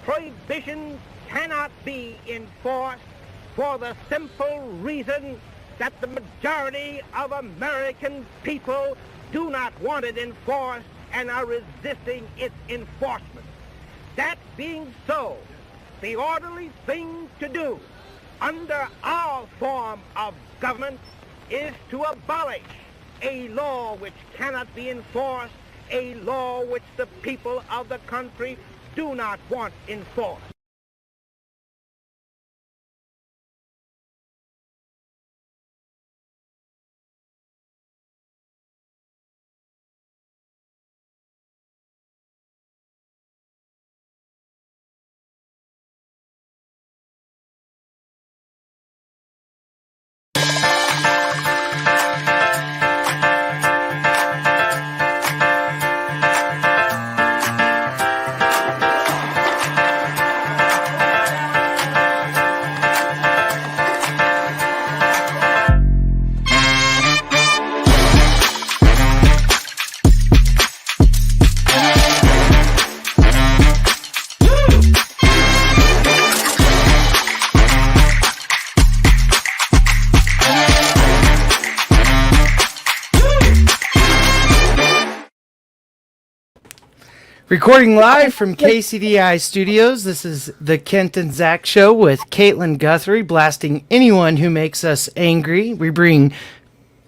prohibition cannot be enforced for the simple reason that the majority of American people do not want it enforced and are resisting its enforcement. That being so, the orderly thing to do under our form of government is to abolish a law which cannot be enforced, a law which the people of the country do not want enforced. Recording live from KCDI Studios, this is the Kent and Zach Show with Caitlin Guthrie, blasting anyone who makes us angry. We bring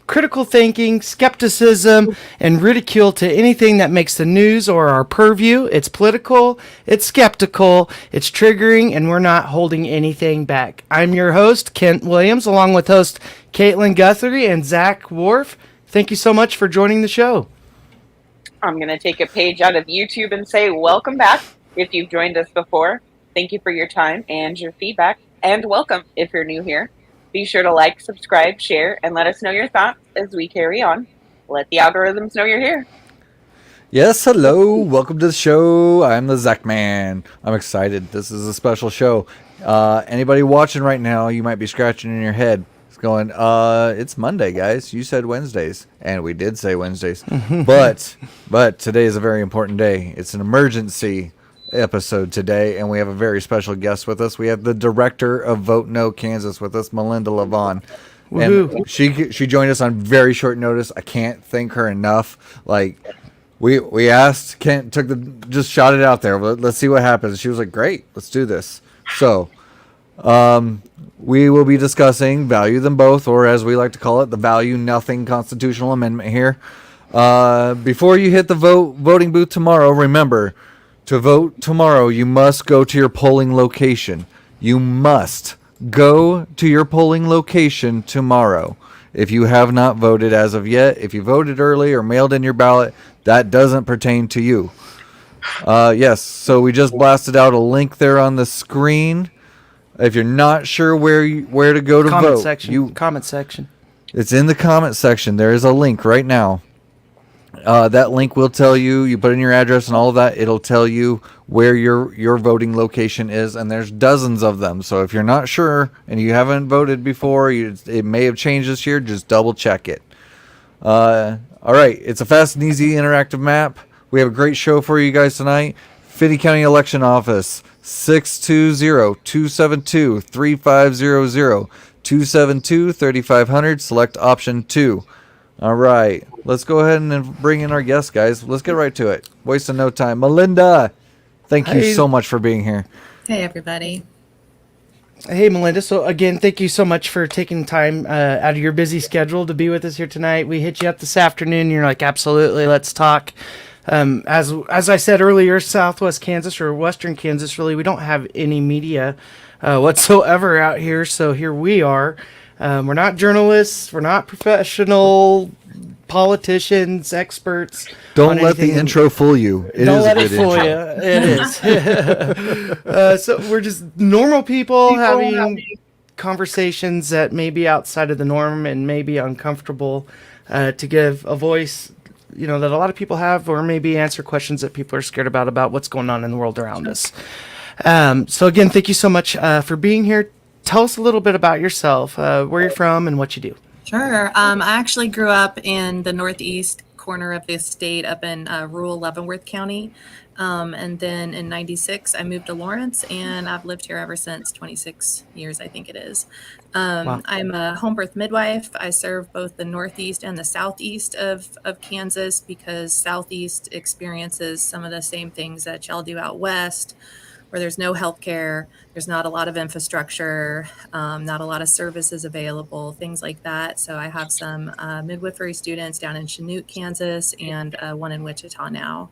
critical thinking, skepticism, and ridicule to anything that makes the news or our purview. It's political, it's skeptical, it's triggering, and we're not holding anything back. I'm your host, Kent Williams, along with host Caitlin Guthrie and Zach Worf. Thank you so much for joining the show. I'm going to take a page out of YouTube and say, welcome back if you've joined us before. Thank you for your time and your feedback. And welcome if you're new here. Be sure to like, subscribe, share, and let us know your thoughts as we carry on. Let the algorithms know you're here. Yes, hello. Welcome to the show. I'm the Zach Man. I'm excited. This is a special show. Anybody watching right now, you might be scratching in your head. Going, it's Monday, guys. You said Wednesdays, and we did say Wednesdays, but today is a very important day. It's an emergency episode today, and we have a very special guest with us. We have the director of Vote No Kansas with us, Melinda Lavon, and she joined us on very short notice. I can't thank her enough. Like we asked, Kent just shot it out there. Let's see what happens. She was like, great, let's do this. So. We will be discussing Value Them Both, or as we like to call it, the Value Nothing Constitutional Amendment here. Before you hit the voting booth tomorrow, remember, to vote tomorrow, you must go to your polling location. You must go to your polling location tomorrow. If you have not voted as of yet, if you voted early or mailed in your ballot, that doesn't pertain to you. Yes, so we just blasted out a link there on the screen. If you're not sure where to go to vote, comment section. It's in the comment section. There is a link right now. That link will tell you. You put in your address and all of that. It'll tell you where your voting location is, and there's dozens of them. So if you're not sure and you haven't voted before, it may have changed this year. Just double check it. All right, it's a fast and easy interactive map. We have a great show for you guys tonight. Finney County Election Office. 620-272-3500, 272-3500, select option 2. All right, let's go ahead and bring in our guest, guys. Let's get right to it. Wasting no time. Melinda, thank you so much for being here. Hey, everybody. Hey, Melinda. So, again, thank you so much for taking time out of your busy schedule to be with us here tonight. We hit you up this afternoon. And you're like, absolutely, let's talk. As I said earlier, Southwest Kansas or Western Kansas, really, we don't have any media whatsoever out here. So here we are. We're not journalists. We're not professional politicians, experts. Don't let the intro fool you. Don't let it fool you. It is. So we're just normal people having conversations that may be outside of the norm and may be uncomfortable to give a voice that a lot of people have, or maybe answer questions that people are scared about what's going on in the world around us. So again, thank you so much for being here. Tell us a little bit about yourself, where you're from and what you do. Sure. I actually grew up in the northeast corner of the state up in rural Leavenworth County. And then in 96, I moved to Lawrence, and I've lived here ever since, 26 years, I think it is. Wow. I'm a home birth midwife. I serve both the northeast and the southeast of Kansas, because southeast experiences some of the same things that y'all do out west, where there's no health care, there's not a lot of infrastructure, not a lot of services available, things like that. So I have some midwifery students down in Chanute, Kansas, and one in Wichita now.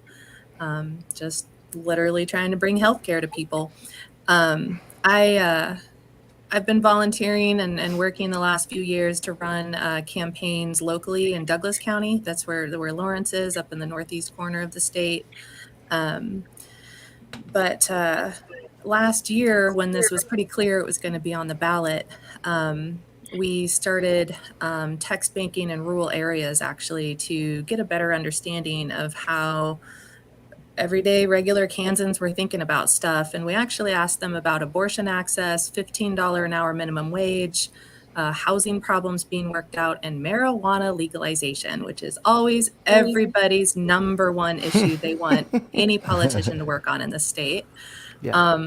Just literally trying to bring healthcare to people. I've been volunteering and working the last few years to run campaigns locally in Douglas County. That's where Lawrence is, up in the northeast corner of the state. But last year, when this was pretty clear it was going to be on the ballot, we started text banking in rural areas, actually, to get a better understanding of how everyday regular Kansans were thinking about stuff. And we actually asked them about abortion access, $15 an hour minimum wage, housing problems being worked out, and marijuana legalization, which is always everybody's number one issue they want any politician to work on in the state. Yeah.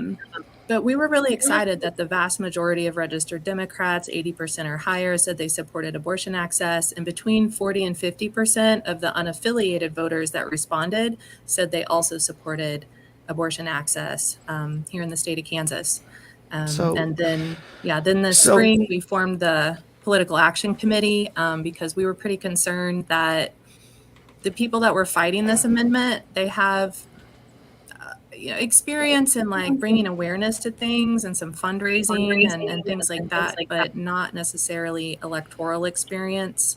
But we were really excited that the vast majority of registered Democrats, 80% or higher, said they supported abortion access. And between 40 and 50% of the unaffiliated voters that responded said they also supported abortion access here in the state of Kansas. And then this spring, we formed the Political Action Committee because we were pretty concerned that the people that were fighting this amendment, they have experience in like bringing awareness to things and some fundraising and things like that, but not necessarily electoral experience.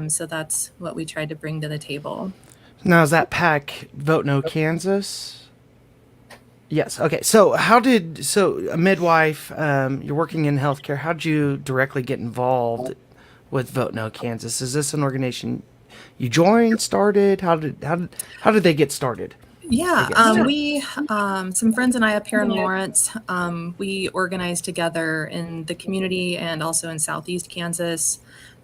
So that's what we tried to bring to the table. Now, is that PAC Vote No Kansas? Yes. Okay. So a midwife, you're working in healthcare. How did you directly get involved with Vote No Kansas? Is this an organization you joined, started? How did they get started? Yeah, we, some friends and I up here in Lawrence, we organized together in the community and also in Southeast Kansas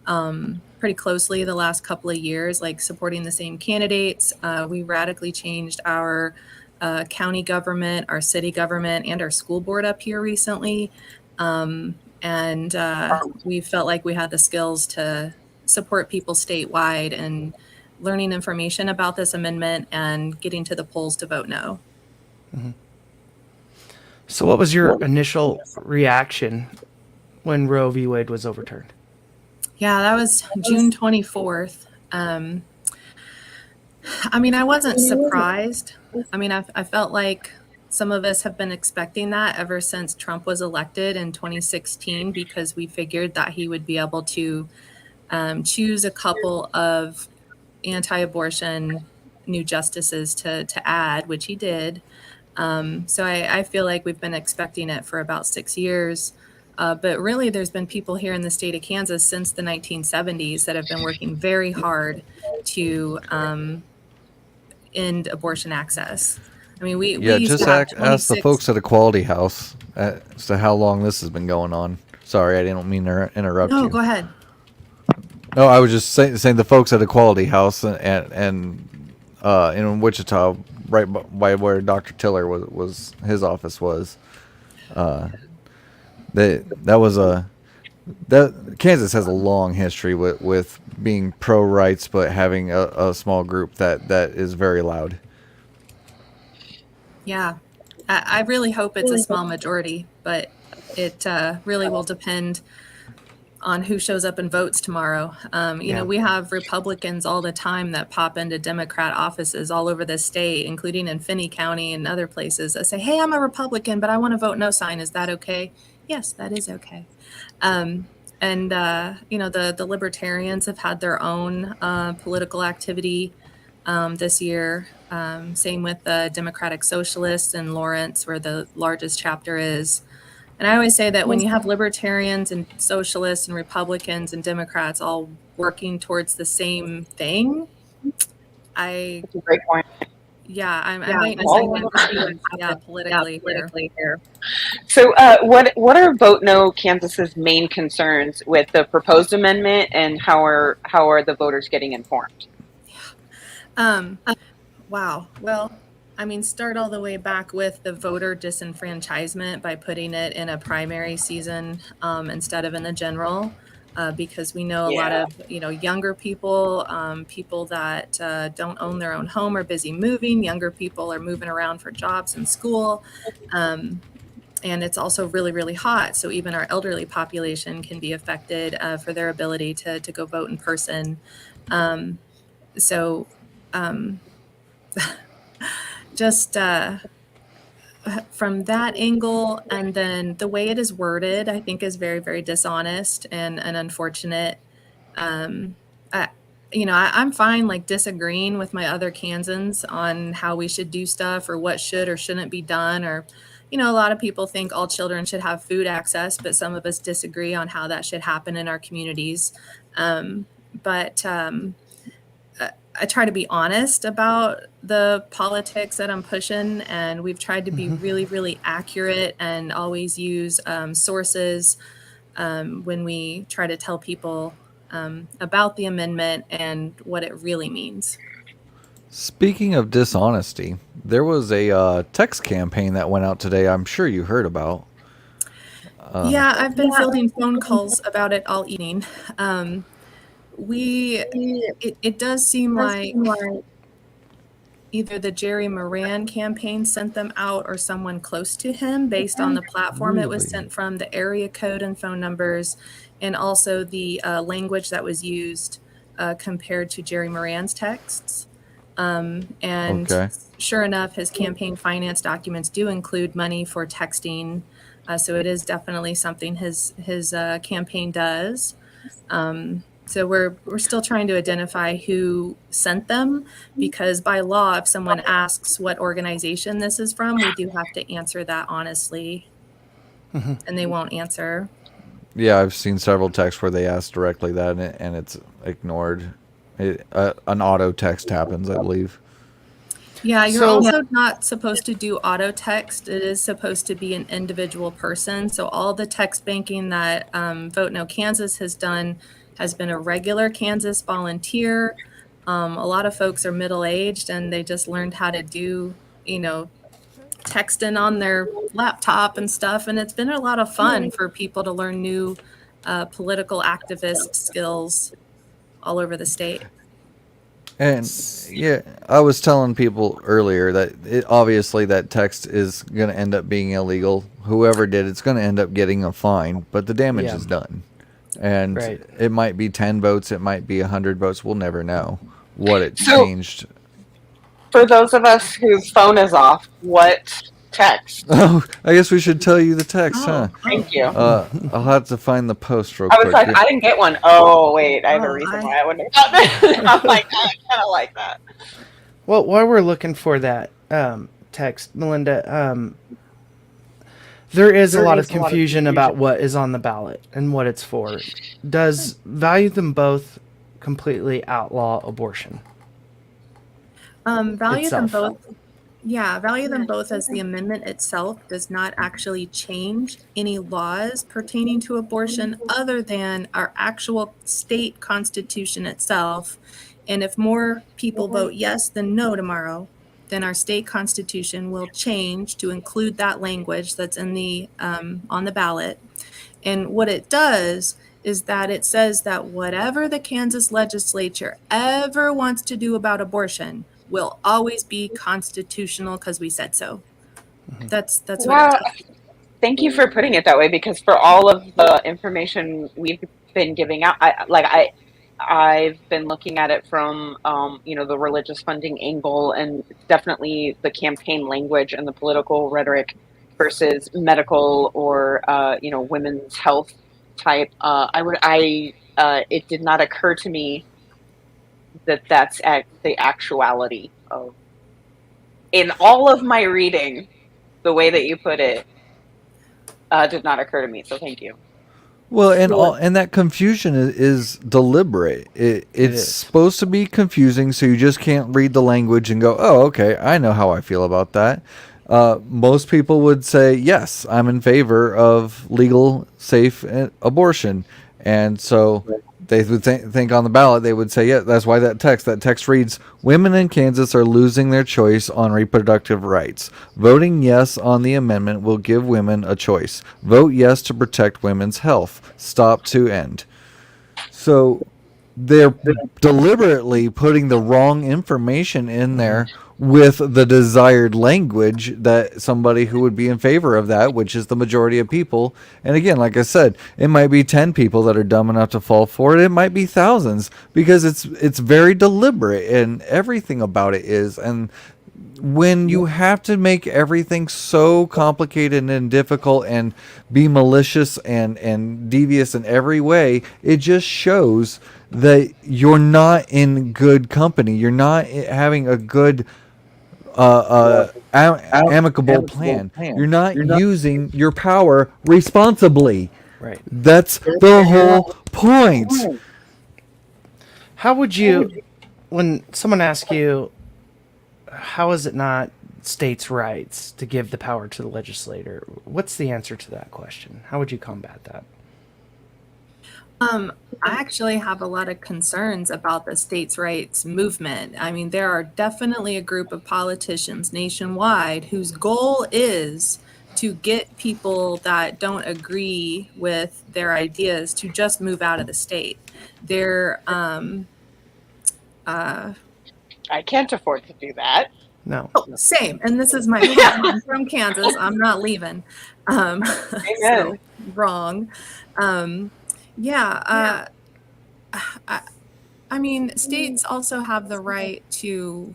pretty closely the last couple of years, like supporting the same candidates. We radically changed our county government, our city government, and our school board up here recently. And we felt like we had the skills to support people statewide and learning information about this amendment and getting to the polls to vote no. Mm-hmm. So what was your initial reaction when Roe v. Wade was overturned? Yeah, that was June 24th. I mean, I wasn't surprised. I mean, I felt like some of us have been expecting that ever since Trump was elected in 2016, because we figured that he would be able to choose a couple of anti-abortion new justices to add, which he did. So I feel like we've been expecting it for about 6 years. But really, there's been people here in the state of Kansas since the 1970s that have been working very hard to end abortion access. I mean, we used to have ask the folks at Equality House as to how long this has been going on. Sorry, I didn't mean to interrupt you. No, go ahead. No, I was just saying the folks at Equality House and in Wichita, right by where Dr. Tiller was his office was. Kansas has a long history with being pro-rights, but having a small group that is very loud. Yeah, I really hope it's a small majority, but it really will depend on who shows up and votes tomorrow. You know, we have Republicans all the time that pop into Democrat offices all over the state, including in Finney County and other places, that say, hey, I'm a Republican, but I want to vote no sign. Is that okay? Yes, that is okay. You know, the Libertarians have had their own political activity this year. Same with the Democratic Socialists in Lawrence, where the largest chapter is. And I always say that when you have libertarians and socialists and Republicans and Democrats all working towards the same thing, That's a great point. Yeah, I'm waiting to see what happens. Politically here. So, what are Vote No Kansas's main concerns with the proposed amendment, and how are the voters getting informed? Wow. Well, I mean, start all the way back with the voter disenfranchisement by putting it in a primary season instead of in the general, because we know a lot Yeah. of younger people, people that don't own their own home, are busy moving. Younger people are moving around for jobs and school. And it's also really, really hot. So even our elderly population can be affected for their ability to go vote in person. So just from that angle, and then the way it is worded, I think is very, very dishonest and unfortunate. I, I'm fine like disagreeing with my other Kansans on how we should do stuff or what should or shouldn't be done. Or, a lot of people think all children should have food access, but some of us disagree on how that should happen in our communities. But I try to be honest about the politics that I'm pushing, and we've tried to be really, really accurate and always use sources when we try to tell people about the amendment and what it really means. Speaking of dishonesty, there was a text campaign that went out today. I'm sure you heard about. Yeah, I've been fielding phone calls about it all evening. It does seem like either the Jerry Moran campaign sent them out or someone close to him based on the platform it was Really? sent from, the area code and phone numbers, and also the language that was used compared to Jerry Moran's texts. And Okay. sure enough, his campaign finance documents do include money for texting. So it is definitely something his campaign does. So we're still trying to identify who sent them, because by law, if someone asks what organization this is from, we do have to answer that honestly, and they won't answer. Yeah, I've seen several texts where they ask directly that, and it's ignored. An auto text happens, I believe. Yeah, you're So- also not supposed to do auto text. It is supposed to be an individual person. So all the text banking that Vote No Kansas has done has been a regular Kansas volunteer. A lot of folks are middle-aged and they just learned how to do, texting on their laptop and stuff. And it's been a lot of fun for people to learn new political activist skills all over the state. And yeah, I was telling people earlier that obviously that text is going to end up being illegal. Whoever did it's going to end up getting a fine, but the damage is done. And Right. it might be 10 votes, it might be 100 votes. We'll never know what it changed. For those of us whose phone is off, what text? Oh, I guess we should tell you the text, huh? Thank you. I'll have to find the post real I was quick. like, I didn't get one. Oh, wait, I have a Oh, reason why I wouldn't have gotten it. I'm like, I kind of like that. Well, while we're looking for that text, Melinda, there is a lot of confusion about what is on the ballot and what it's for. Does Value Them Both completely outlaw abortion? Value them Itself. both. Yeah, value them both as the amendment itself does not actually change any laws pertaining to abortion other than our actual state constitution itself. And if more people vote yes than no tomorrow, then our state constitution will change to include that language that's in the on the ballot. And what it does is that it says that whatever the Kansas legislature ever wants to do about abortion will always be constitutional because we said so. That's what Well, it does. thank you for putting it that way, because for all of the information we've been giving out, I've been looking at it from the religious funding angle, and definitely the campaign language and the political rhetoric versus medical or women's health type. It did not occur to me that that's the actuality of, in all of my reading, the way that you put it did not occur to me. So thank you. Well, and that confusion is deliberate. It's is. supposed to be confusing, so you just can't read the language and go, "Oh, okay, I know how I feel about that." Most people would say, "Yes, I'm in favor of legal, safe abortion," and so they would think on the ballot, they would say, yeah, that's why that text reads, women in Kansas are losing their choice on reproductive rights. Voting yes on the amendment will give women a choice. Vote yes to protect women's health. Stop to end. So they're deliberately putting the wrong information in there with the desired language that somebody who would be in favor of that, which is the majority of people. And again, like I said, it might be 10 people that are dumb enough to fall for it. It might be thousands, because it's very deliberate, and everything about it is. And when you have to make everything so complicated and difficult and be malicious and devious in every way, it just shows that you're not in good company. You're not having a good amicable plan. You're not using your power responsibly. Right. That's the whole point. How would you, when someone asks you, how is it not states' rights to give the power to the legislator? What's the answer to that question? How would you combat that? I actually have a lot of concerns about the states' rights movement. I mean, there are definitely a group of politicians nationwide whose goal is to get people that don't agree with their ideas to just move out of the state. They're I can't afford to do that. No. same. And this is my problem. I'm from Kansas. I'm not leaving. So, wrong. I mean, states also have the right to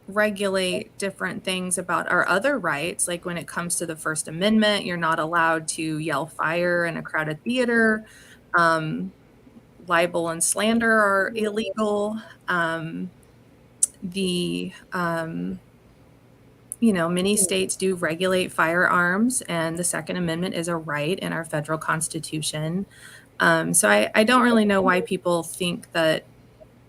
regulate different things about our other rights. Like when it comes to the First Amendment, you're not allowed to yell fire in a crowded theater. Libel and slander are illegal. Many states do regulate firearms, and the Second Amendment is a right in our federal constitution. So I don't really know why people think that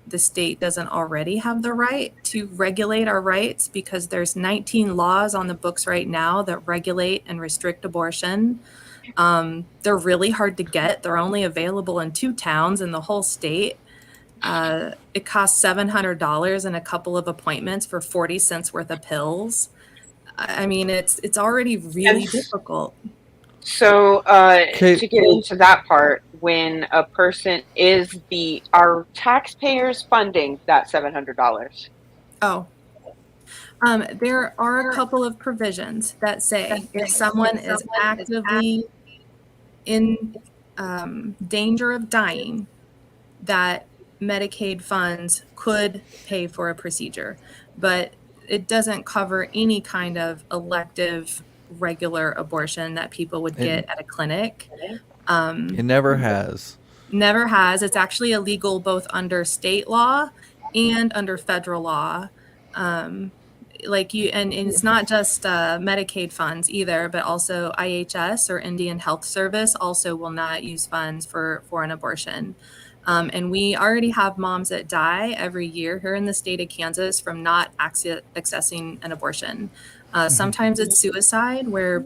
the state doesn't already have the right to regulate our rights, because there's 19 laws on the books right now that regulate and restrict abortion. They're really hard to get. They're only available in 2 towns in the whole state. It costs $700 and a couple of appointments for 40 cents worth of pills. I mean, it's already really difficult. So to get into that part, when a person are taxpayers funding that $700? Oh, there are a couple of provisions that say if someone is actively in danger of dying, that Medicaid funds could pay for a procedure, but it doesn't cover any kind of elective regular abortion that people would get at a clinic. It never has. Never has. It's actually illegal both under state law and under federal law. And it's not just Medicaid funds either, but also IHS or Indian Health Service also will not use funds for an abortion. And we already have moms that die every year here in the state of Kansas from not accessing an abortion. Sometimes it's suicide, where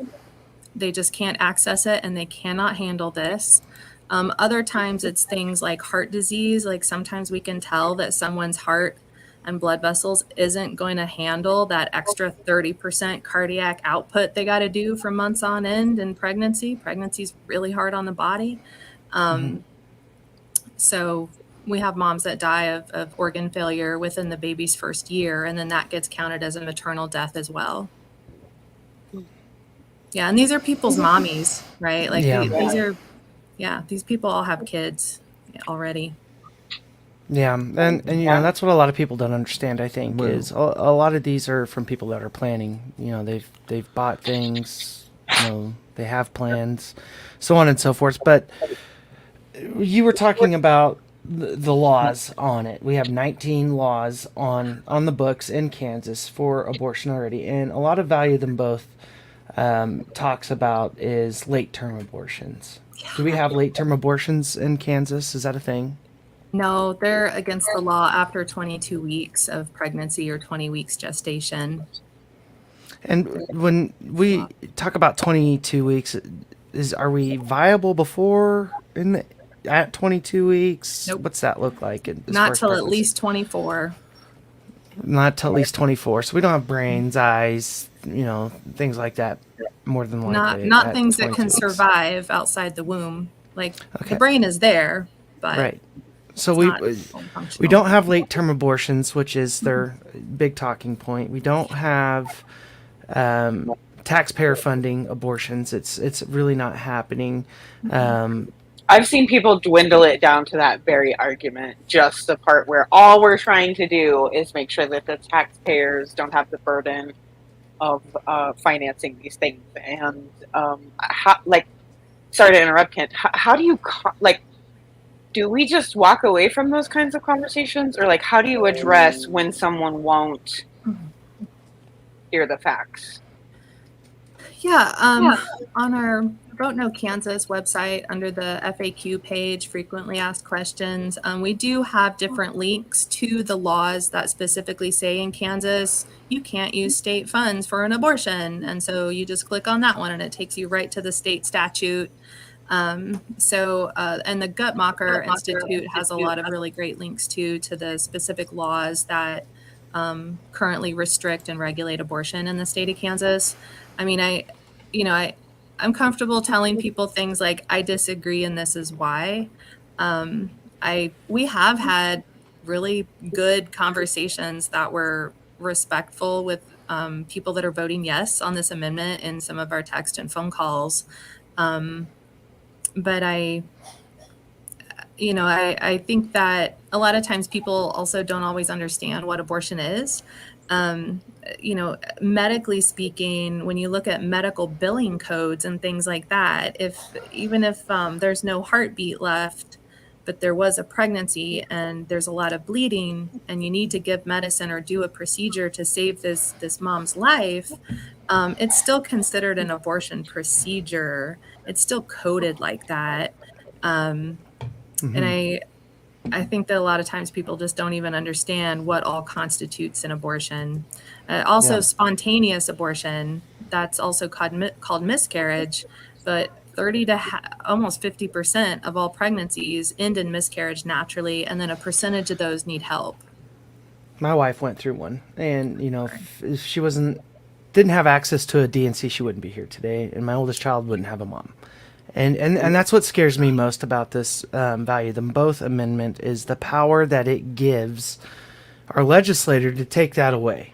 they just can't access it and they cannot handle this. Other times it's things like heart disease. Like sometimes we can tell that someone's heart and blood vessels isn't going to handle that extra 30% cardiac output they got to do for months on end in pregnancy. Pregnancy's really hard on the body. So we have moms that die of organ failure within the baby's first year, and then that gets counted as a maternal death as well. Yeah, and these are people's mommies, right? Like these people all have kids already. Yeah, and that's what a lot of people don't understand, I think, is a lot of these are from people that are planning. They've bought things, they have plans, so on and so forth. But you were talking about the laws on it. We have 19 laws on the books in Kansas for abortion already, and a lot of value of them both talks about is late-term abortions. Do we have late-term abortions in Kansas? Is that a thing? No, they're against the law after 22 weeks of pregnancy or 20 weeks gestation. And when we talk about 22 weeks, are we viable before at 22 weeks? Nope. What's that look like? Not till at least 24. Not till at least 24. So we don't have brains, eyes, things like that. More than likely. Not things that 22 can weeks. survive outside the womb. Like Okay. the brain is there, but Right. So it's we not fully functional. we don't have late term abortions, which is their big talking point. We don't have taxpayer funding abortions. It's really not happening. I've seen people dwindle it down to that very argument, just the part where all we're trying to do is make sure that the taxpayers don't have the burden of financing these things. And sorry to interrupt, Kent. How do you do we just walk away from those kinds of conversations, or how do you address when someone won't hear the facts? Yeah, on our Vote No Kansas website, under the FAQ page, frequently asked questions, we do have different links to the laws that specifically say in Kansas you can't use state funds for an abortion, and so you just click on that one and it takes you right to the state statute. And the Guttmacher Institute has a lot of really great links to the specific laws that currently restrict and regulate abortion in the state of Kansas. I mean, I'm comfortable telling people things like, I disagree and this is why. We have had really good conversations that were respectful with people that are voting yes on this amendment in some of our text and phone calls. But I think that a lot of times people also don't always understand what abortion is. Medically speaking, when you look at medical billing codes and things like that, even if there's no heartbeat left, but there was a pregnancy and there's a lot of bleeding and you need to give medicine or do a procedure to save this mom's life, it's still considered an abortion procedure. It's still coded like that. And I think that a lot of times people just don't even understand what all constitutes an abortion. Spontaneous abortion, that's also called miscarriage, but 30 to almost 50% of all pregnancies end in miscarriage naturally, and then a percentage of those need help. My wife went through one, and if she didn't have access to a DNC, she wouldn't be here today, and my oldest child wouldn't have a mom. And that's what scares me most about this value them both amendment is the power that it gives our legislator to take that away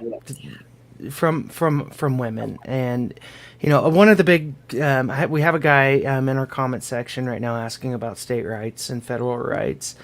from women. And one of the big we have a guy in our comment section right now asking about state rights and federal rights,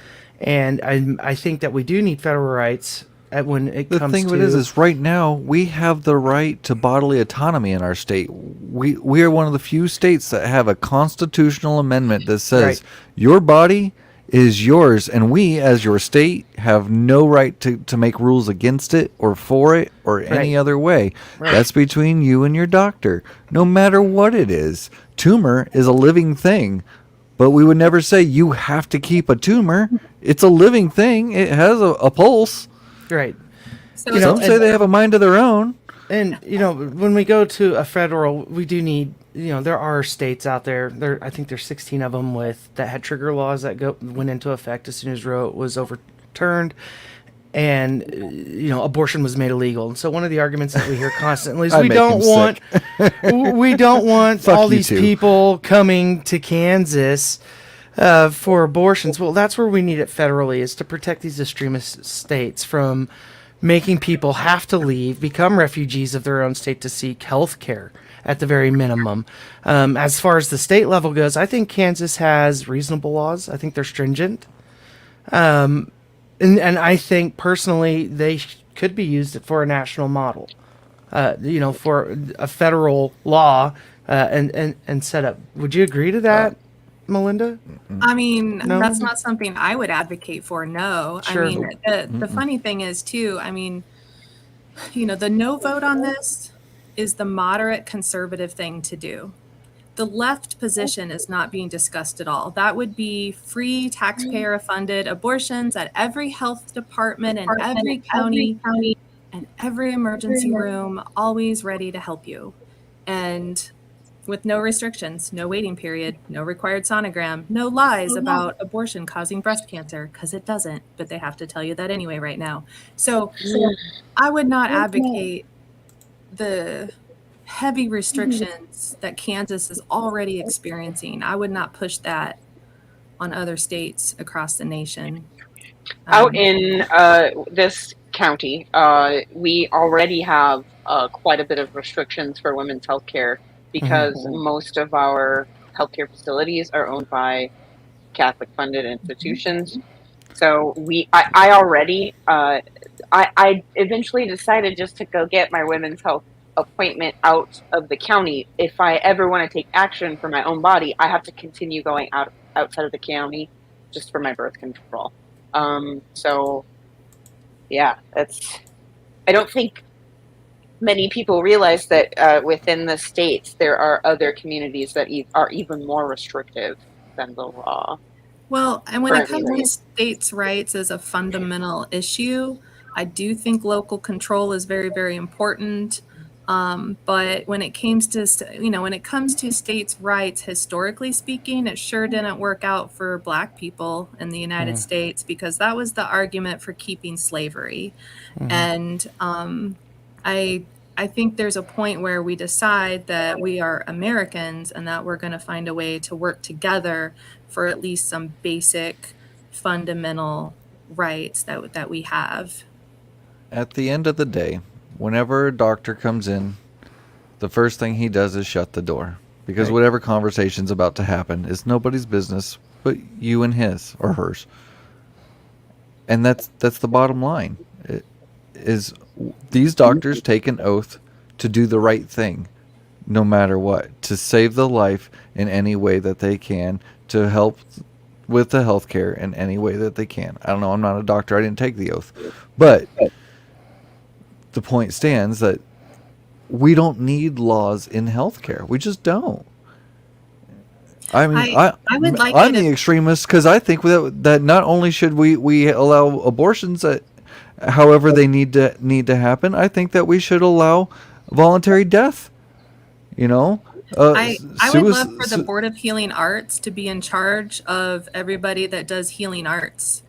and I think that we do need federal rights. When it comes to... The thing of it is right now we have the right to bodily autonomy in our state. We are one of the few states that have a constitutional amendment that says your body is yours, and we, as your state, have no right to make rules against it or for it or any other way. Right. That's between you and your doctor, no matter what it is. Tumor is a living thing, but we would never say you have to keep a tumor. It's a living thing. It has a pulse. Right. So some say they have a mind of their own. And, when we go to a federal, we do need, there are states out there. I think there's 16 of them that had trigger laws that went into effect as soon as Roe was overturned. And, abortion was made illegal. And so one of the arguments that we hear constantly is we don't want all these people coming to Kansas for abortions. Well, that's where we need it federally, is to protect these extremist states from making people have to leave, become refugees of their own state to seek health care at the very minimum. As far as the state level goes, I think Kansas has reasonable laws. I think they're stringent. And I think personally they could be used for a national model, for a federal law and set up. Would you agree to that? Melinda? I mean, No? that's not something I would advocate for. No. Sure. I mean, the funny thing is too, I mean, the no vote on this is the moderate conservative thing to do. The left position is not being discussed at all. That would be free taxpayer funded abortions at every health department and every county and every emergency room, always ready to help you. And with no restrictions, no waiting period, no required sonogram, no lies about abortion causing breast cancer, because it doesn't, but they have to tell you that anyway right now. So I would not advocate the heavy restrictions that Kansas is already experiencing. I would not push that on other states across the nation. Out in this county, we already have quite a bit of restrictions for women's health care because most of our healthcare facilities are owned by Catholic funded institutions. So I already, I eventually decided just to go get my women's health appointment out of the county. If I ever want to take action for my own body, I have to continue going outside of the county just for my birth control. So yeah, I don't think many people realize that within the states there are other communities that are even more restrictive than the law. Well, and when it comes to states' rights as a fundamental issue, I do think local control is very, very important. But when it comes to states' rights, historically speaking, it sure didn't work out for Black people in the United States, because that was the argument for keeping slavery. And I think there's a point where we decide that we are Americans and that we're going to find a way to work together for at least some basic fundamental rights that we have. At the end of the day, whenever a doctor comes in, the first thing he does is shut the door, because whatever conversation's about to happen is nobody's business but you and his or hers. And that's the bottom line. Is these doctors take an oath to do the right thing no matter what, to save the life in any way that they can, to help with the healthcare in any way that they can. I don't know, I'm not a doctor, I didn't take the oath. But the point stands that we don't need laws in healthcare. We just don't. I mean, I'm the extremist, because I think that not only should we allow abortions however they need to happen, I think that we should allow voluntary death. I would love for the Board of Healing Arts to be in charge of everybody that does healing arts.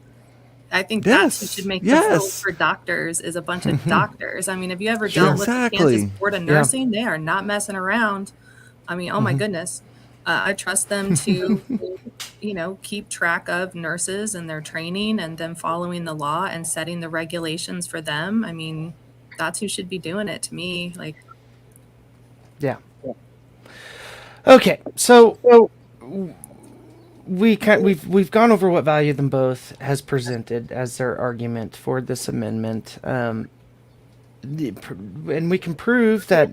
I think that's who should make the rules for doctors, is a bunch of doctors. I mean, have you ever dealt with the Kansas Board of Nursing? They are not messing around. I mean, oh my goodness. I trust them to, keep track of nurses and their training and them following the law and setting the regulations for them. I mean, that's who should be doing it to me. Yeah. Okay, so we've gone over what value them both has presented as their argument for this amendment, and we can prove that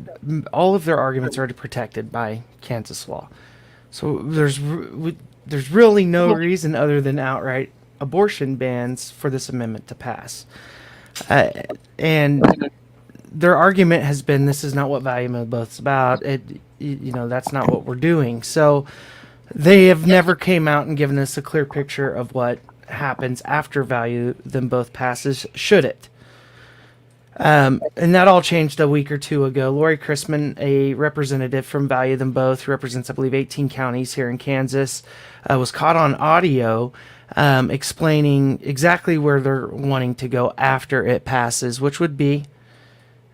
all of their arguments are already protected by Kansas law. So there's really no reason other than outright abortion bans for this amendment to pass, and their argument has been this is not what value them both is about. That's not what we're doing. So they have never came out and given us a clear picture of what happens after value them both passes, should it. And that all changed a week or two ago. Lori Chrisman, a representative from Value Them Both, who represents, I believe, 18 counties here in Kansas, was caught on audio explaining exactly where they're wanting to go after it passes, which would be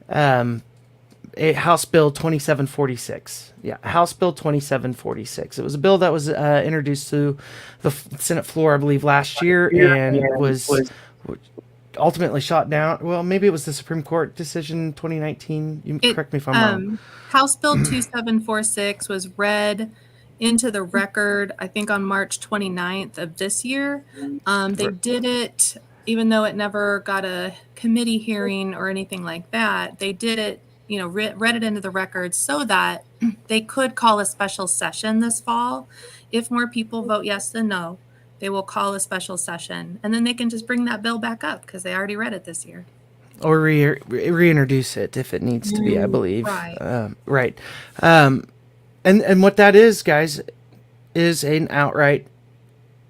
House Bill 2746. Yeah, House Bill 2746. It was a bill that was introduced to the Senate floor, I believe, last year, and was ultimately shot down. Well, maybe it was the Supreme Court decision 2019. Correct me if I'm wrong. House Bill 2746 was read into the record, I think, on March 29th of this year. They did it, even though it never got a committee hearing or anything like that. They did it, read it into the record so that they could call a special session this fall. If more people vote yes than no, they will call a special session, and then they can just bring that bill back up because they already read it this year. Or reintroduce it if it needs to be, I believe. Right. And what that is, guys, is an outright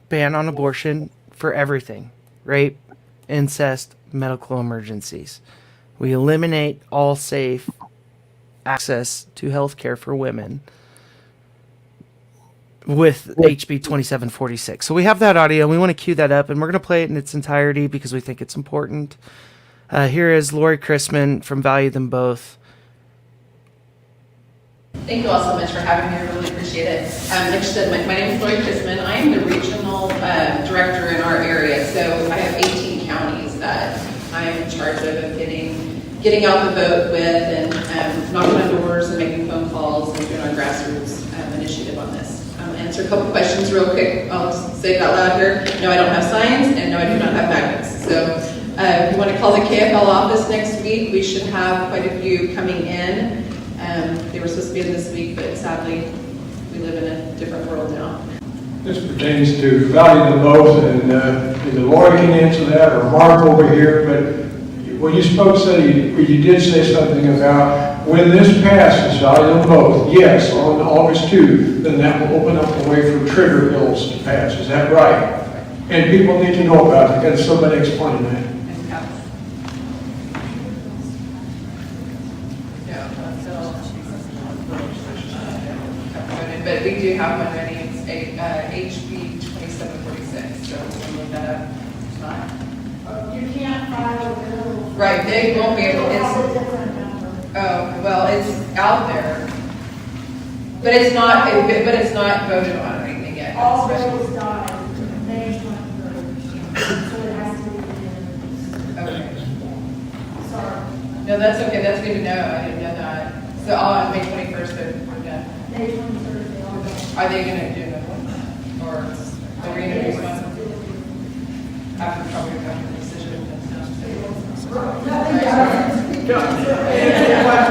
ban on abortion for everything. Rape, incest, medical emergencies. We eliminate all safe access to health care for women. with HB 2746. So we have that audio, and we want to cue that up, and we're going to play it in its entirety because we think it's important. Here is Lori Chrisman from Value Them Both. Thank you all so much for having me. I really appreciate it. Like she said, my name is Lori Chrisman. I am the regional director in our area. So I have 18 counties that I am in charge of getting out the vote with, and knocking on doors and making phone calls and doing our grassroots initiative on this. Answer a couple questions real quick. I'll just say it out loud here. No, I don't have signs, and no, I do not have magnets. So if you want to call the KFL office next week, we should have quite a few coming in. They were supposed to be in this week, but sadly, we live in a different world now. This pertains to Value Them Both, and either Lori can answer that or Mark over here, but when you you did say something about when this passes, Value Them Both, yes, on August 2, then that will open up the way for trigger bills to pass. Is that right? And people need to know about it. Can somebody explain that? But we do have one ready. It's HB 2746. So we'll look that up. It's not. You can't file a bill. Right, they won't be able. It's a different number. Oh, well, it's out there, but it's not. But it's not voted on or anything yet. All bills died May 23rd, so it has to be. Okay. Sorry. No, that's okay. That's good to know. I didn't know that. So on May 21st, we're done. May 23rd, they all died. Are they going to do another one, or are we going to do one after the decision?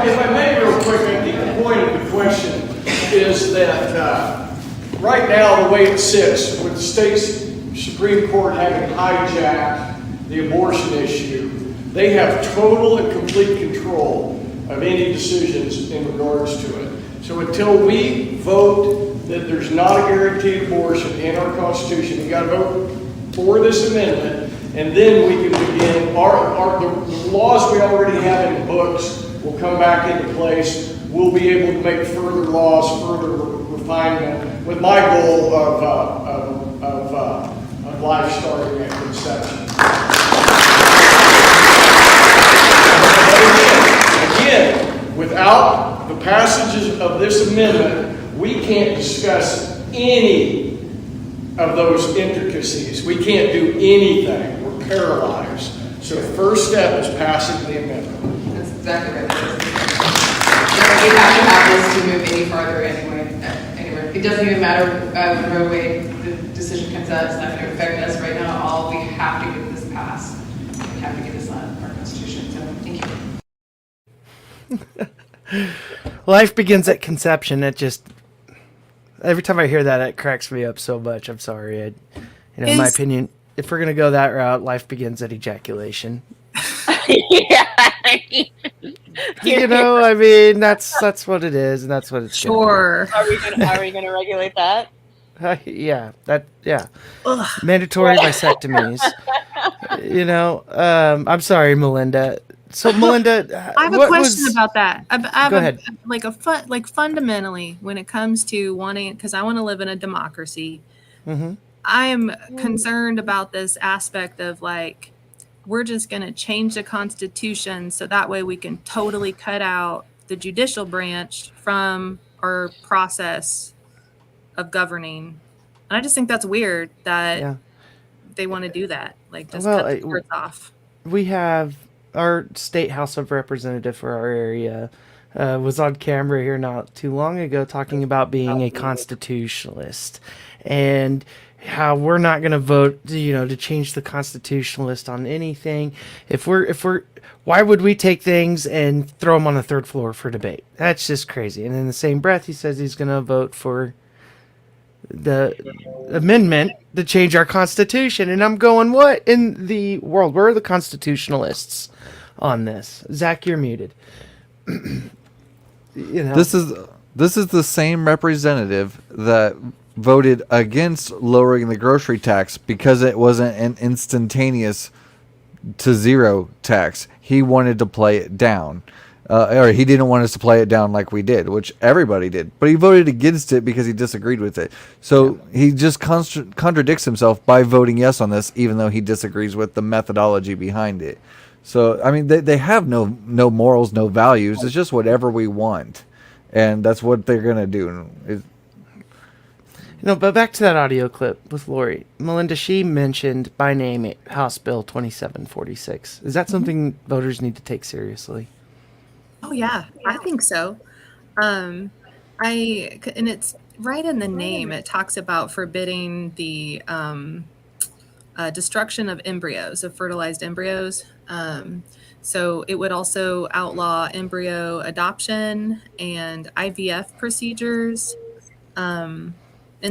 If I may real quick, I think the point of the question is that right now, the way it sits, with the state's Supreme Court having hijacked the abortion issue, they have total and complete control of any decisions in regards to it. So until we vote that there's not a guaranteed abortion in our Constitution, we got to vote for this amendment, and then we can begin the laws we already have in the books will come back into place. We'll be able to make further laws, further refinement, with my goal of life starting at conception. Again, without the passages of this amendment, we can't discuss any of those intricacies. We can't do anything. We're paralyzed. So the first step is passing the amendment. That's exactly right. We have to have this to move any farther anywhere. It doesn't even matter when Roe Wade, the decision comes out. It's not going to affect us right now. We have to get this passed. We have to get this on our Constitution. So thank you. Life begins at conception. It just, every time I hear that, it cracks me up so much. I'm sorry. In my opinion, if we're gonna go that route, life begins at ejaculation. Yeah. I mean, that's what it is, and that's what it's. Sure. Are we gonna regulate that? Yeah. Mandatory vasectomies. I'm sorry, Melinda. So, Melinda, I have a question about that. Go ahead. Fundamentally, when it comes to wanting, because I want to live in a democracy, mm-hmm. I am concerned about this aspect of we're just going to change the Constitution so that way we can totally cut out the judicial branch from our process of governing. And I just think that's weird that they want to do that. Cut the skirts off. We have our state House of Representative for our area was on camera here not too long ago talking about being a constitutionalist and how we're not going to vote, to change the constitutionalist on anything. Why would we take things and throw them on the third floor for debate? That's just crazy. And in the same breath, he says he's going to vote for the amendment to change our Constitution. And I'm going, what in the world? Where are the constitutionalists on this? Zach, you're muted. This is the same representative that voted against lowering the grocery tax because it wasn't an instantaneous to zero tax. He wanted to play it down. or he didn't want us to play it down like we did, which everybody did. But he voted against it because he disagreed with it. So he just contradicts himself by voting yes on this, even though he disagrees with the methodology behind it. So, I mean, they have no morals, no values. It's just whatever we want. And that's what they're going to do. But back to that audio clip with Lori. Melinda, she mentioned by name House Bill 2746. Is that something voters need to take seriously? Oh yeah, I think so. And it's right in the name. It talks about forbidding the destruction of embryos, of fertilized embryos. So it would also outlaw embryo adoption and IVF procedures in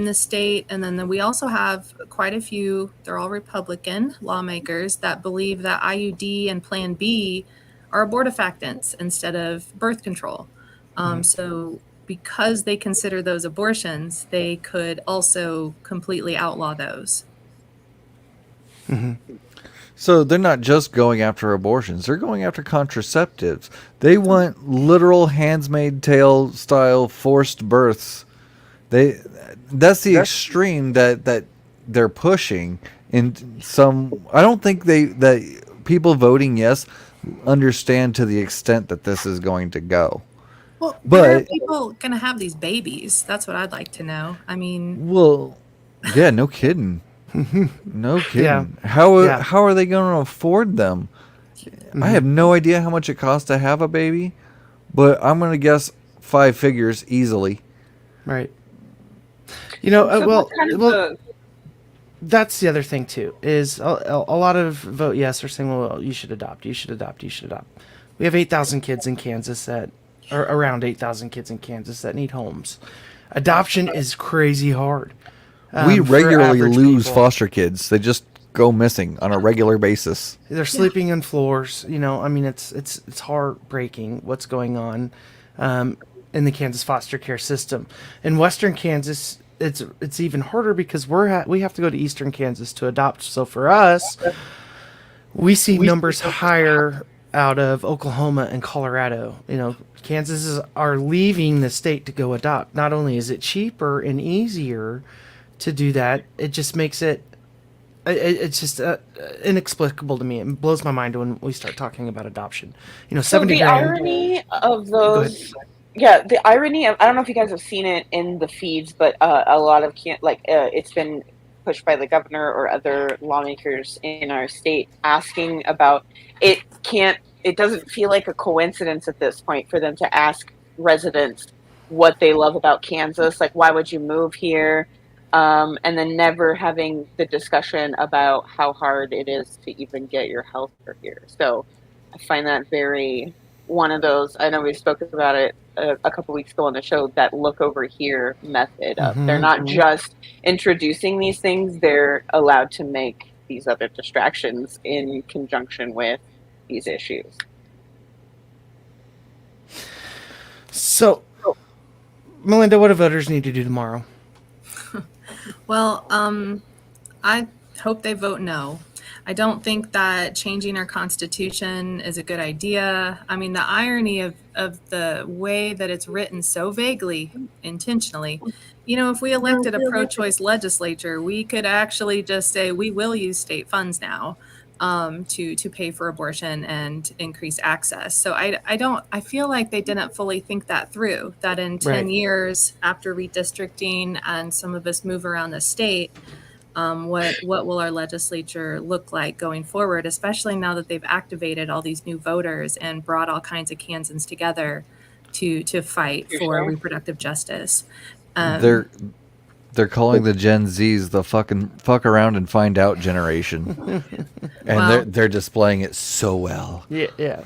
the state. And then we also have quite a few, they're all Republican lawmakers that believe that IUD and Plan B are abortifactants instead of birth control. So because they consider those abortions, they could also completely outlaw those. So they're not just going after abortions. They're going after contraceptives. They want literal Handmaid's Tale style forced births. That's the extreme that they're pushing. In some, I don't think that people voting yes understand to the extent that this is going to go. Well, where are people going to have these babies? That's what I'd like to know. I mean, well, yeah, no kidding. No kidding. Yeah. How are they going to afford them? I have no idea how much it costs to have a baby, but I'm going to guess 5 figures easily. Right. That's the other thing too. Is a lot of vote yes are saying, well, you should adopt. You should adopt. You should adopt. We have 8,000 kids in Kansas or around 8,000 kids in Kansas that need homes. Adoption is crazy hard. We regularly lose people. foster kids. They just go missing on a regular basis. They're sleeping on floors. I mean, it's heartbreaking what's going on in the Kansas foster care system. In Western Kansas, it's even harder because we have to go to Eastern Kansas to adopt. So for us, we see numbers higher out of Oklahoma and Colorado. Kansas are leaving the state to go adopt. Not only is it cheaper and easier to do that, it just makes it's just inexplicable to me. It blows my mind when we start talking about adoption. 70 the grand. irony of those, the irony of, I don't know if you guys have seen it in the feeds, but a lot of it's been pushed by the governor or other lawmakers in our state asking about it. It doesn't feel like a coincidence at this point for them to ask residents what they love about Kansas, like why would you move here? And then never having the discussion about how hard it is to even get your health care here. So I find that very one of those, I know we spoke about it a couple weeks ago on the show, that look over here method of they're not just introducing these things, they're allowed to make these other distractions in conjunction with these issues. So, Melinda, what do voters need to do tomorrow? Well, I hope they vote no. I don't think that changing our Constitution is a good idea. I mean, the irony of the way that it's written so vaguely, intentionally, if we elected a pro-choice legislature, we could actually just say we will use state funds now to pay for abortion and increase access. So I feel like they didn't fully think that through, that in 10 years after redistricting and some of us move around the state, what will our legislature look like going forward, especially now that they've activated all these new voters and brought all kinds of Kansans together to fight for reproductive justice. They're calling the Gen Zs the fucking fuck around and find out generation. And they're displaying it so well. Yeah.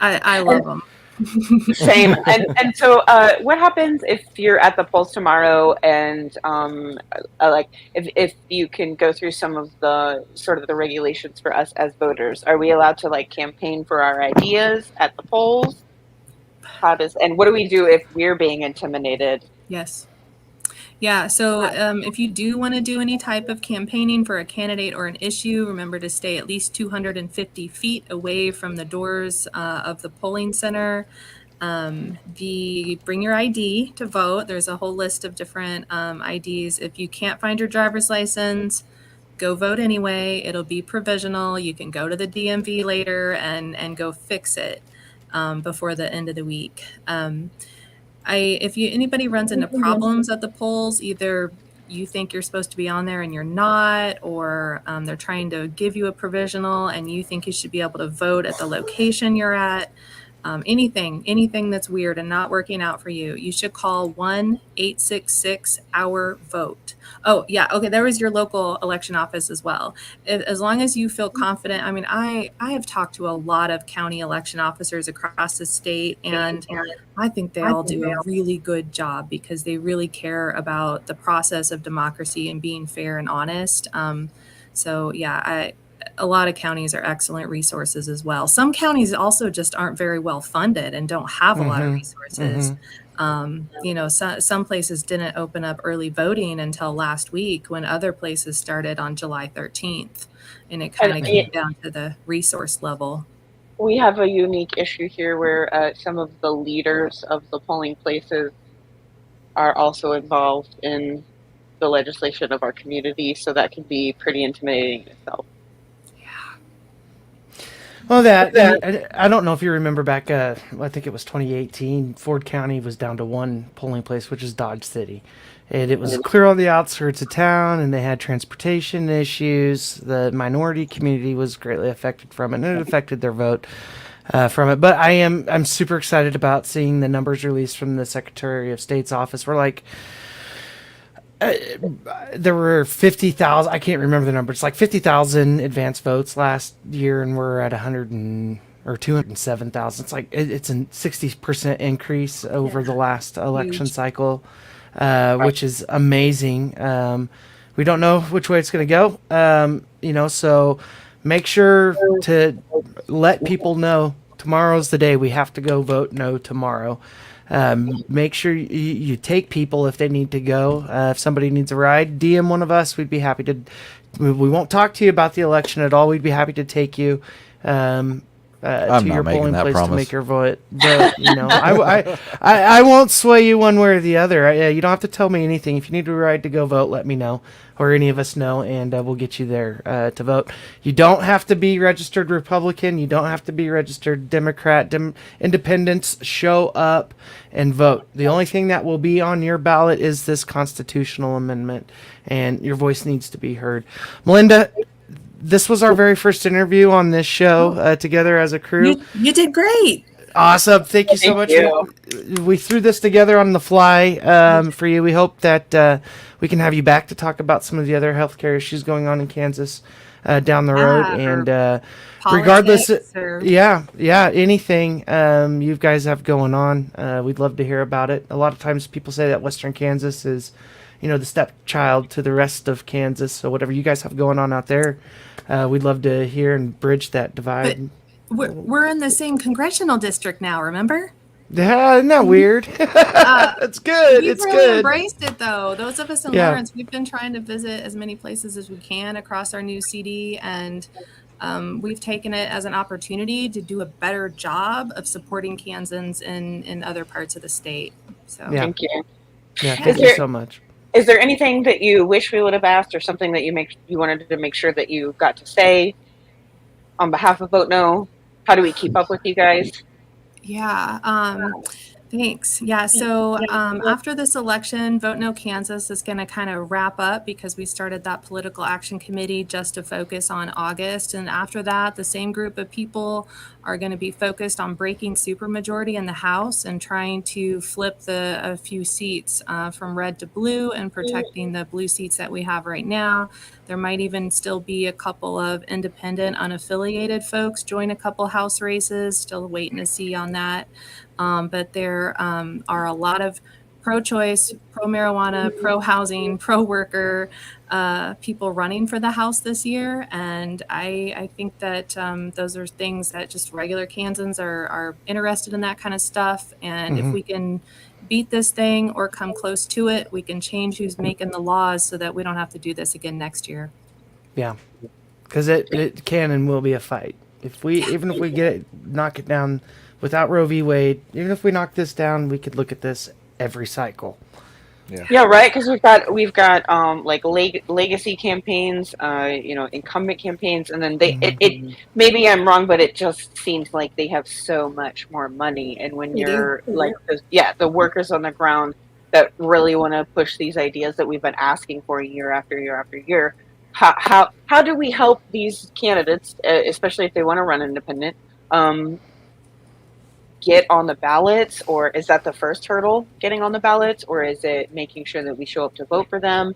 I love them. Same. And so what happens if you're at the polls tomorrow and if you can go through some of the sort of the regulations for us as voters? Are we allowed to campaign for our ideas at the polls? And what do we do if we're being intimidated? Yes. Yeah, so if you do want to do any type of campaigning for a candidate or an issue, remember to stay at least 250 feet away from the doors of the polling center. Bring your ID to vote. There's a whole list of different IDs. If you can't find your driver's license, go vote anyway. It'll be provisional. You can go to the DMV later and go fix it before the end of the week. If anybody runs into problems at the polls, either you think you're supposed to be on there and you're not, or they're trying to give you a provisional and you think you should be able to vote at the location you're at, anything that's weird and not working out for you, you should call 1-866-OUR-VOTE. Oh, yeah. Okay. There was your local election office as well. As long as you feel confident. I mean, I have talked to a lot of county election officers across the state, and I think they all do a really good job because they really care about the process of democracy and being fair and honest. So yeah, a lot of counties are excellent resources as well. Some counties also just aren't very well funded and don't have a lot of resources. Some places didn't open up early voting until last week when other places started on July 13th. And it kind of came down to the resource level. We have a unique issue here where some of the leaders of the polling places are also involved in the legislation of our community, so that can be pretty intimidating itself. Well, I don't know if you remember back, I think it was 2018, Ford County was down to one polling place, which is Dodge City. And it was clear on the outskirts of town, and they had transportation issues. The minority community was greatly affected from it, and it affected their vote from it. But I'm super excited about seeing the numbers released from the Secretary of State's office. We're like, there were 50,000. I can't remember the number. It's like 50,000 advance votes last year, and we're at 207,000. It's like it's a 60% increase over the last election cycle, which is amazing. We don't know which way it's going to go, so make sure to let people know tomorrow's the day. We have to go vote no tomorrow. Make sure you take people if they need to go. If somebody needs a ride, DM one of us. We'd be happy to. We won't talk to you about the election at all. We'd be happy to take you to your polling place to make your vote. But I won't sway you one way or the other. You don't have to tell me anything. If you need a ride to go vote, let me know, or any of us know, and we'll get you there to vote. You don't have to be registered Republican. You don't have to be registered Democrat. Independents, show up and vote. The only thing that will be on your ballot is this constitutional amendment, and your voice needs to be heard. Melinda, this was our very first interview on this show together as a crew. You did great. Awesome. Thank you so much. We threw this together on the fly for you. We hope that we can have you back to talk about some of the other healthcare issues going on in Kansas down the road. And regardless, anything you guys have going on, we'd love to hear about it. A lot of times people say that Western Kansas is, the stepchild to the rest of Kansas. So whatever you guys have going on out there, we'd love to hear and bridge that divide. But we're in the same congressional district now, remember? Yeah, isn't that weird? It's good. We've It's really good. embraced it, though. Those of us in Lawrence, we've been trying to visit as many places as we can across our new CD, and we've taken it as an opportunity to do a better job of supporting Kansans in other parts of the state. So Thank you. Yeah, thank you so much. Is there anything that you wish we would have asked, or something that you wanted to make sure that you got to say on behalf of Vote No? How do we keep up with you guys? Yeah, thanks. Yeah, so after this election, Vote No Kansas is going to kind of wrap up because we started that political action committee just to focus on August. And after that, the same group of people are going to be focused on breaking supermajority in the House and trying to flip a few seats from red to blue and protecting the blue seats that we have right now. There might even still be a couple of independent, unaffiliated folks join a couple House races, still waiting to see on that. But there are a lot of pro-choice, pro-marijuana, pro-housing, pro-worker people running for the House this year. And I think that those are things that just regular Kansans are interested in, that kind of stuff. And if we can beat this thing or come close to it, we can change who's making the laws so that we don't have to do this again next year. Yeah, because it can and will be a fight. Even if we knock it down without Roe v. Wade, even if we knock this down, we could look at this every cycle. Yeah, right. Because we've got like legacy campaigns, incumbent campaigns, and then it maybe I'm wrong, but it just seems like they have so much more money. And when you're like the workers on the ground that really want to push these ideas that we've been asking for year after year after year, how do we help these candidates, especially if they want to run independent, get on the ballots? Or is that the first hurdle, getting on the ballots, or is it making sure that we show up to vote for them?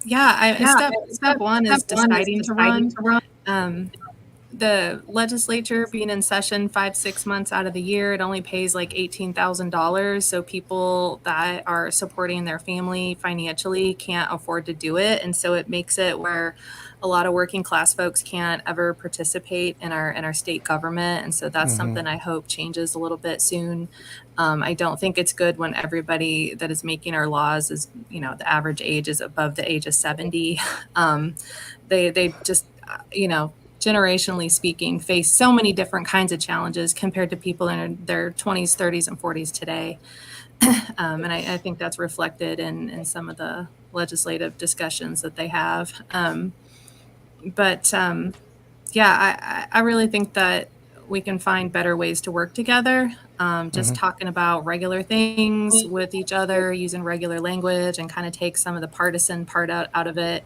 Step one is deciding to run. The legislature being in session 5-6 months out of the year, it only pays like $18,000. So people that are supporting their family financially can't afford to do it. And so it makes it where a lot of working class folks can't ever participate in our state government. And so that's something I hope changes a little bit soon. I don't think it's good when everybody that is making our laws is, the average age is above the age of 70. They just, generationally speaking, face so many different kinds of challenges compared to people in their 20s, 30s, and 40s today. And I think that's reflected in some of the legislative discussions that they have. I really think that we can find better ways to work together. Just talking about regular things with each other, using regular language, and kind of take some of the partisan part out of it.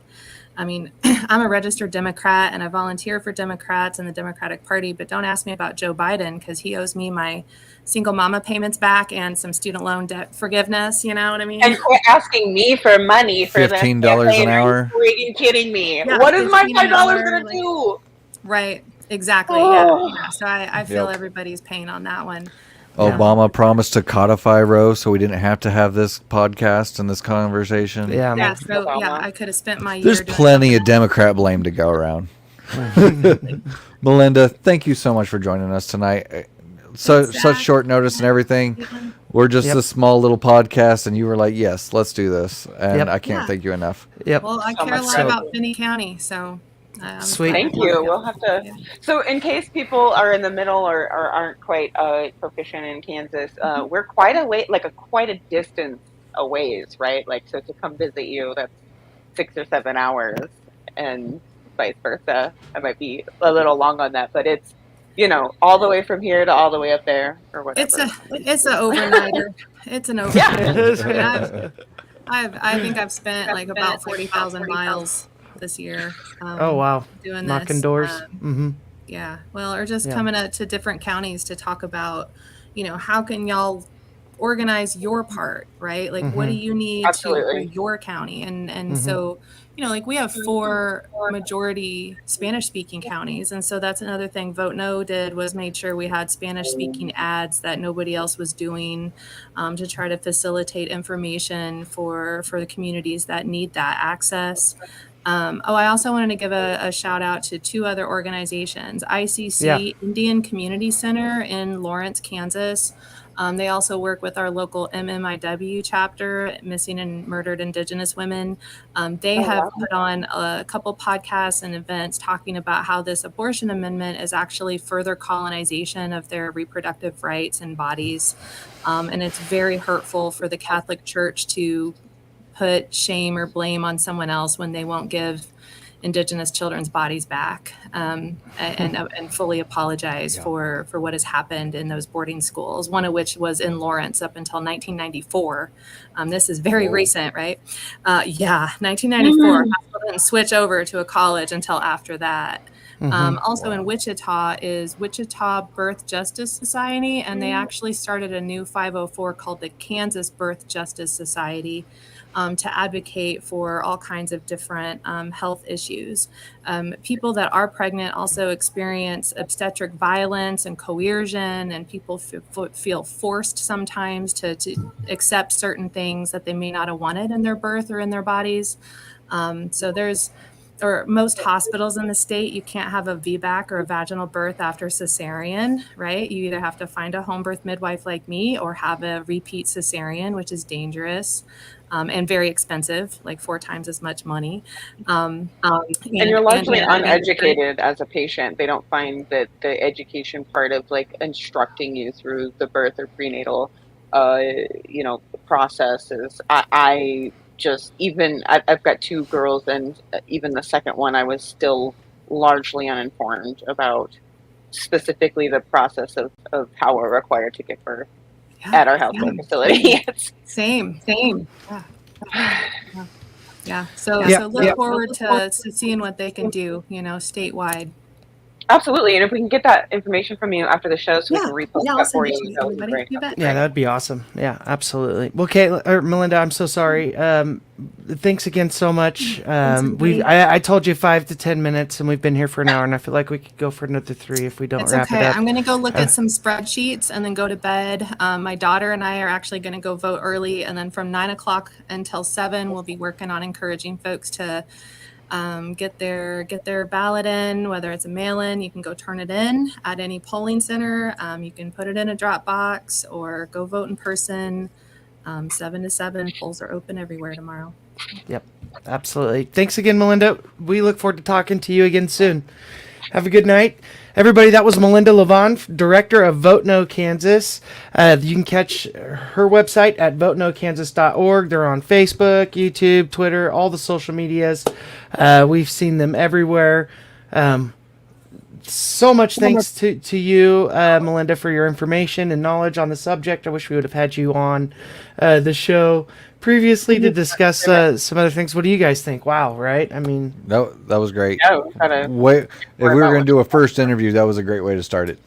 I mean, I'm a registered Democrat and I volunteer for Democrats and the Democratic Party, but don't ask me about Joe Biden because he owes me my single mama payments back and some student loan debt forgiveness. You know what I mean? And quit asking me for money for $15 an hour. Are you kidding me? Yeah, what is my $5 going to do? Right. Exactly. Yeah. So I feel everybody's paying on that one. Obama promised to codify Roe so we didn't have to have this podcast and this conversation. I could have spent my year. There's plenty of Democrat blame to go around. Melinda, thank you so much for joining us tonight. Such short notice and everything. We're just a small little podcast, and you were like, yes, let's do this. And I can't thank you enough. Well, I care a lot about Finney County, so... Sweet. Thank you. We'll have to. Yeah. So, in case people are in the middle or aren't quite proficient in Kansas, we're quite a distance away, right? Like, so to come visit you, that's 6 or 7 hours, and vice versa. I might be a little long on that, but it's all the way from here to all the way up there, or whatever. It's an overnighter. It's an overnighter. Yeah. I think I've spent like about 40,000 miles this year. Doing knocking doors. Yeah. Well, or just coming to different counties to talk about, how can y'all organize your part, right? Like, what do you need for your county? And so, like we have 4 majority Spanish speaking counties. And so that's another thing Vote No did, was made sure we had Spanish speaking ads that nobody else was doing, to try to facilitate information for the communities that need that access. I also wanted to give a shout out to 2 other organizations. ICC Indian Community Center in Lawrence, Kansas. They also work with our local MMIW chapter, Missing and Murdered Indigenous Women. They have put on a couple podcasts and events talking about how this abortion amendment is actually further colonization of their reproductive rights and bodies. And it's very hurtful for the Catholic Church to put shame or blame on someone else when they won't give Indigenous children's bodies back, and fully apologize for what has happened in those boarding schools, one of which was in Lawrence up until 1994. This is very recent, right? 1994. Hospital didn't switch over to a college until after that. Also in Wichita is Wichita Birth Justice Society, and they actually started a new 504 called the Kansas Birth Justice Society, to advocate for all kinds of different health issues. People that are pregnant also experience obstetric violence and coercion, and people feel forced sometimes to accept certain things that they may not have wanted in their birth or in their bodies. So there's or most hospitals in the state, you can't have a VBAC or a vaginal birth after cesarean, right? You either have to find a home birth midwife like me or have a repeat cesarean, which is dangerous and very expensive, like 4 times as much money. And you're largely uneducated as a patient. They don't find that the education part of like instructing you through the birth or prenatal, processes. I've got 2 girls, and even the second one, I was still largely uninformed about specifically the process of how we're required to give birth at our healthcare facility. Same. Yeah. So look forward to seeing what they can do, statewide. Absolutely, and if we can get that information from you after the show, so we can repost that for you, that would be great. Yeah, that'd be awesome. Yeah, absolutely. Well, Melinda, I'm so sorry. Thanks again so much. I told you 5 to 10 minutes, and we've been here for an hour, and I feel like we could go for another 3 if we don't wrap it up. I'm going to go look at some spreadsheets and then go to bed. My daughter and I are actually going to go vote early, and then from 9 o'clock until 7, we'll be working on encouraging folks to get their ballot in, whether it's a mail-in. You can go turn it in at any polling center. You can put it in a drop box or go vote in person. 7 to 7, polls are open everywhere tomorrow. Yep, absolutely. Thanks again, Melinda. We look forward to talking to you again soon. Have a good night. Everybody, that was Melinda Lavon, director of Vote No Kansas. You can catch her website at votenokansas.org. They're on Facebook, YouTube, Twitter, all the social medias. We've seen them everywhere. So much thanks to you, Melinda, for your information and knowledge on the subject. I wish we would have had you on the show previously to discuss some other things. What do you guys think? Wow, right? I mean, that was great. Yeah, if we were going to do a first interview, that was a great way to start it.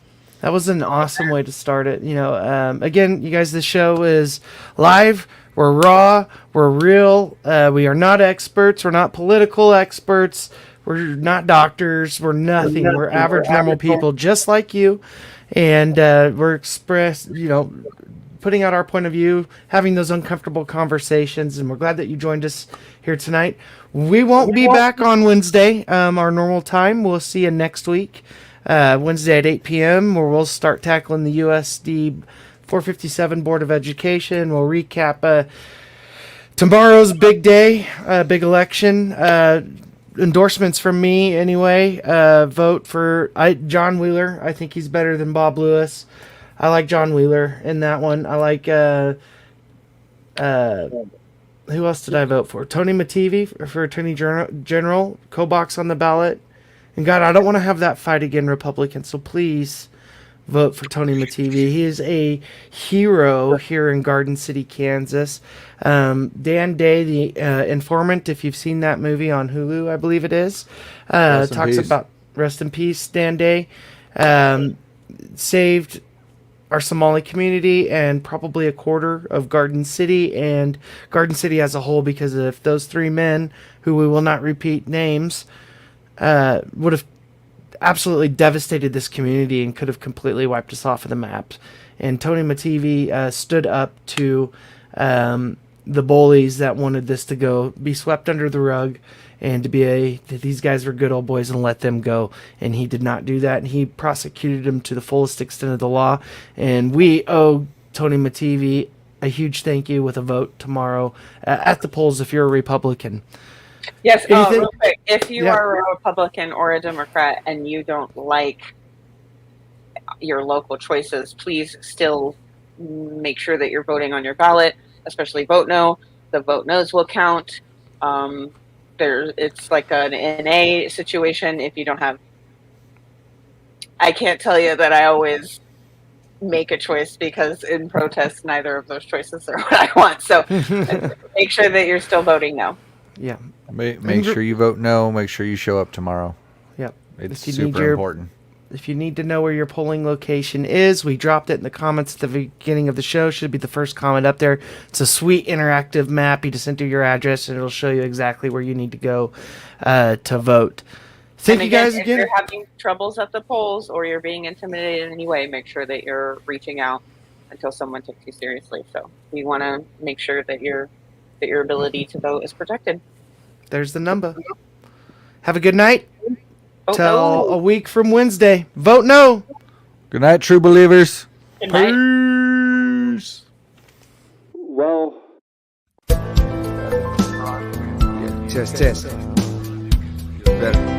That was an awesome way to start it. Again, you guys, the show is live. We're raw. We're real. We are not experts. We're not political experts. We're not doctors. We're nothing. We're average, normal people just like you. And we're putting out our point of view, having those uncomfortable conversations. And we're glad that you joined us here tonight. We won't be back on Wednesday, our normal time. We'll see you next week, Wednesday at 8 p.m., where we'll start tackling the USD 457 Board of Education. We'll recap tomorrow's big day, big election. Endorsements from me anyway. Vote for John Wheeler. I think he's better than Bob Lewis. I like John Wheeler in that one. I like who else did I vote for? Tony Mattivi for Attorney General. Kobach's on the ballot. And God, I don't want to have that fight again, Republicans. So please vote for Tony Mattivi. He is a hero here in Garden City, Kansas. Dan Day, the informant, if you've seen that movie on Hulu, I believe it is, talks about, rest in peace, Dan Day, saved our Somali community and probably a quarter of Garden City and Garden City as a whole, because if those 3 men, who we will not repeat names, would have absolutely devastated this community and could have completely wiped us off of the map. And Tony Mattivi stood up to the bullies that wanted this to be swept under the rug and to be these guys were good old boys and let them go. And he did not do that. And he prosecuted them to the fullest extent of the law. And we owe Tony Mattivi a huge thank you with a vote tomorrow at the polls if you're a Republican. Yes, real quick. If you are a Republican or a Democrat and you don't like your local choices, please still make sure that you're voting on your ballot, especially Vote No. The Vote No's will count. It's like an NA situation. If you don't have, I can't tell you that I always make a choice, because in protest, neither of those choices are what I want. So make sure that you're still voting no. Yeah. Make sure you vote no. Make sure you show up tomorrow. Yep. It's super important. If you need to know where your polling location is, we dropped it in the comments at the beginning of the show. Should be the first comment up there. It's a sweet interactive map. You just enter your address and it'll show you exactly where you need to go to vote. Thank you guys again. If you're having troubles at the polls or you're being intimidated in any way, make sure that you're reaching out until someone takes you seriously. So we want to make sure that your ability to vote is protected. There's the number. Have a good night. Oh, Till oh. a week from Wednesday. Vote no. Good night, true believers. Good night. Peace. Well, yeah, test. Better.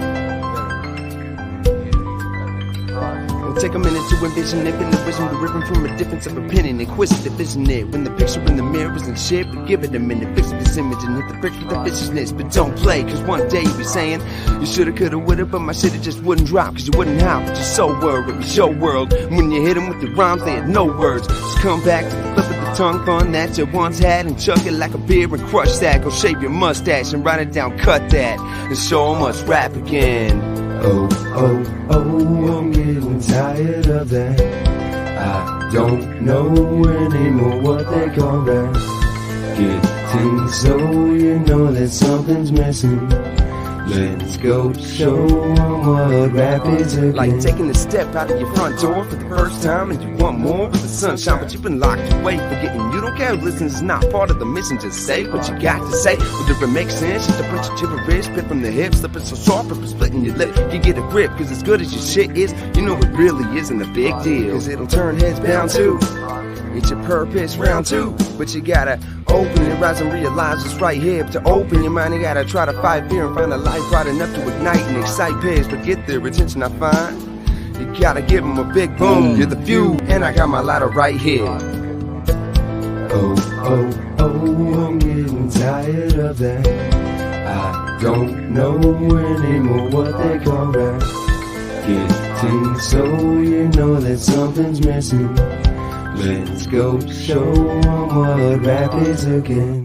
We'll take a minute to envision it, been the wisdom deriving from a difference of opinion, inquisitive, isn't it? When the picture in the mirror isn't shit, but give it a minute, fix this image and hit the bricks with the viciousness. But don't play, cause one day you'll be saying, you shoulda, coulda, woulda, but my shit it just wouldn't drop, cause you wouldn't have, but you're so worried, it was your world. When you hit them with the rhymes, they had no words. Just come back to the flip of the tongue fun that you once had and chuck it like a beer and crush that. Go shave your mustache and write it down, cut that, and show 'em what's rap again. Oh, I'm getting tired of that. I don't know anymore what they call that. Getting so you know that something's missing. Let's go show 'em what rap is again. Like taking a step out of your front door for the first time and you want more with the sunshine, but you've been locked away, forgetting you don't care. Listen, is not part of the mission. Just say what you got to say. Whether it makes sense, just to put you to the wrist, spit from the hip, slipping so soft, but splitting your lip. You get a grip, cause as good as your shit is, you know it really isn't a big deal. Cause it'll turn heads bound too. It's your purpose, round two. But you gotta open your eyes and realize it's right here. But to open your mind, you gotta try to fight fear and find a light bright enough to ignite and excite peers. But get their attention, I find. You gotta give them a big boom. You're the fuel, and I got my lighter right here. Oh, I'm getting tired of that. I don't know anymore what they call that. Getting so you know that something's missing. Let's go show 'em what rap is again.